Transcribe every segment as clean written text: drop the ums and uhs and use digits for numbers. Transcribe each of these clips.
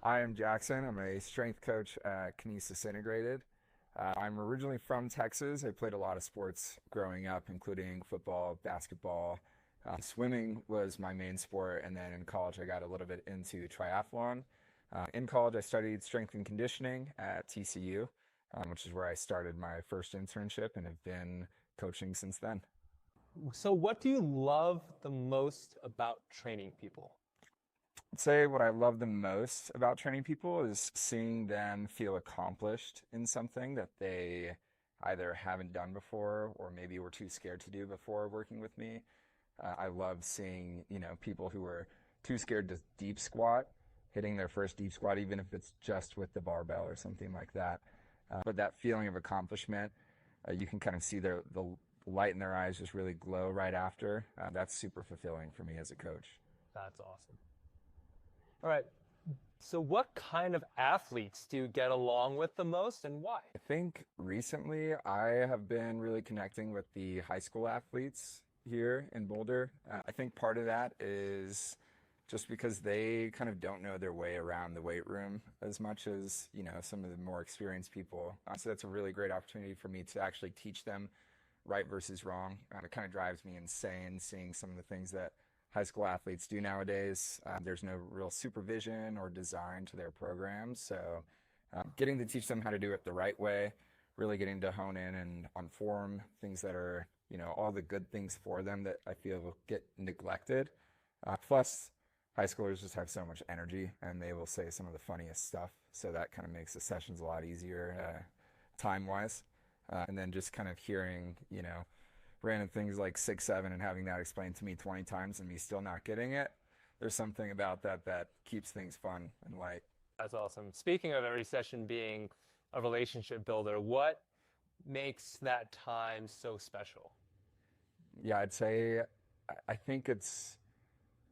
I am Jackson. I'm a strength coach at Kinesis Integrated. I'm originally from Texas. I played a lot of sports growing up, including football, basketball. Swimming was my main sport, and then in college I got a little bit into triathlon. In college I studied strength and conditioning at TCU, which is where I started my first internship and have been coaching since then. So what do you love the most about training people? I'd say what I love the most about training people is seeing them feel accomplished in something that they either haven't done before or maybe were too scared to do before working with me. I love seeing, people who are too scared to deep squat, hitting their first deep squat, even if it's just with the barbell or something like that. But that feeling of accomplishment, you can kind of see the light in their eyes just really glow right after. That's super fulfilling for me as a coach. That's awesome. All right. So what kind of athletes do you get along with the most and why? I think recently I have been really connecting with the high school athletes here in Boulder. I think part of that is just because they kind of don't know their way around the weight room as much as, some of the more experienced people. So that's a really great opportunity for me to actually teach them right versus wrong. It kind of drives me insane seeing some of the things that high school athletes do nowadays. There's no real supervision or design to their programs. So getting to teach them how to do it the right way, really getting to hone in and on form, things that are, all the good things for them that I feel get neglected. Plus, high schoolers just have so much energy and they will say some of the funniest stuff. So that kind of makes the sessions a lot easier time-wise. And then just kind of hearing, random things like 6'7" and having that explained to me 20 times and me still not getting it. There's something about that keeps things fun and light. That's awesome. Speaking of every session being a relationship builder, what makes that time so special? Yeah, I'd say I think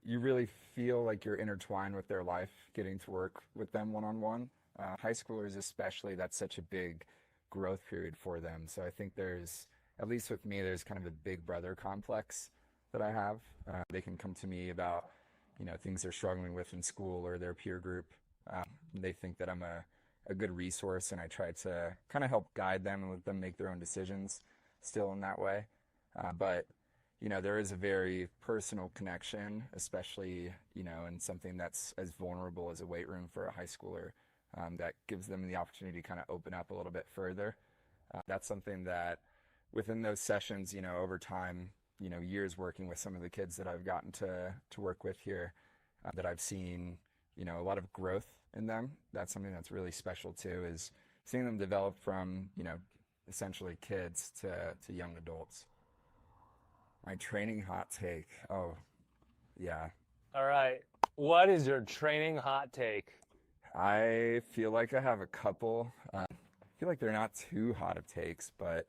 you really feel like you're intertwined with their life, getting to work with them one-on-one. High schoolers especially, that's such a big growth period for them. So I think at least with me, there's kind of a big brother complex that I have. They can come to me about, things they're struggling with in school or their peer group. They think that I'm a good resource, and I try to kind of help guide them and let them make their own decisions still in that way. But there is a very personal connection, especially, in something that's as vulnerable as a weight room for a high schooler, that gives them the opportunity to kind of open up a little bit further. That's something that within those sessions, over time, years working with some of the kids that I've gotten to work with here, that I've seen, a lot of growth in them. That's something that's really special too, is seeing them develop from, essentially kids to young adults. My training hot take. Oh, yeah. All right. What is your training hot take? I feel like I have a couple. I feel like they're not too hot of takes, but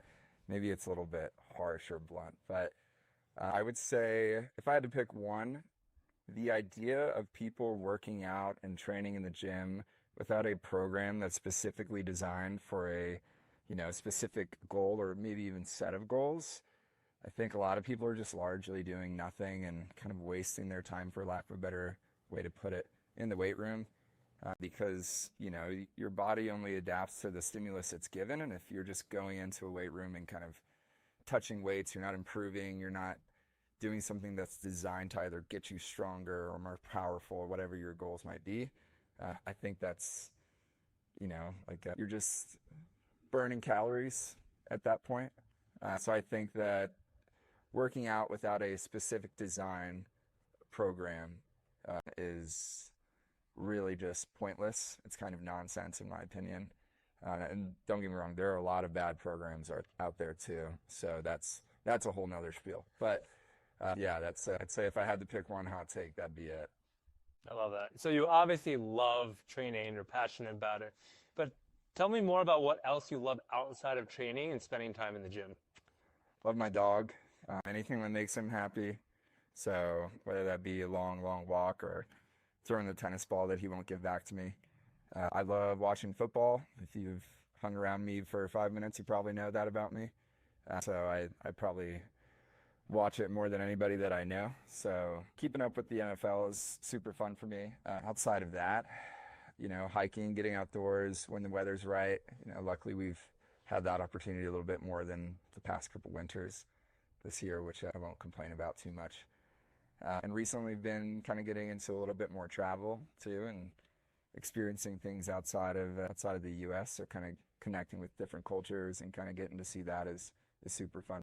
maybe it's a little bit harsh or blunt. But I would say if I had to pick one, the idea of people working out and training in the gym without a program that's specifically designed for a, specific goal or maybe even set of goals, I think a lot of people are just largely doing nothing and kind of wasting their time, for lack of a better way to put it, in the weight room. Because, your body only adapts to the stimulus it's given. And if you're just going into a weight room and kind of touching weights, you're not improving, you're not doing something that's designed to either get you stronger or more powerful or whatever your goals might be. I think that's, you're just burning calories at that point. So I think that working out without a specific design program is really just pointless. It's kind of nonsense in my opinion. And don't get me wrong, there are a lot of bad programs out there too. So that's a whole nother spiel. But yeah, I'd say if I had to pick one hot take, that'd be it. I love that. So you obviously love training and you're passionate about it. But tell me more about what else you love outside of training and spending time in the gym. Love my dog. Anything that makes him happy. So whether that be a long walk or throwing the tennis ball that he won't give back to me. I love watching football. If you've hung around me for 5 minutes, you probably know that about me. So I probably watch it more than anybody that I know. So keeping up with the NFL is super fun for me. Outside of that, you know, hiking, getting outdoors when the weather's right. You know, luckily we've had that opportunity a little bit more than the past couple winters this year, which I won't complain about too much. And recently been kind of getting into a little bit more travel too, and experiencing things outside of the U.S. So kind of connecting with different cultures and kind of getting to see that is super fun.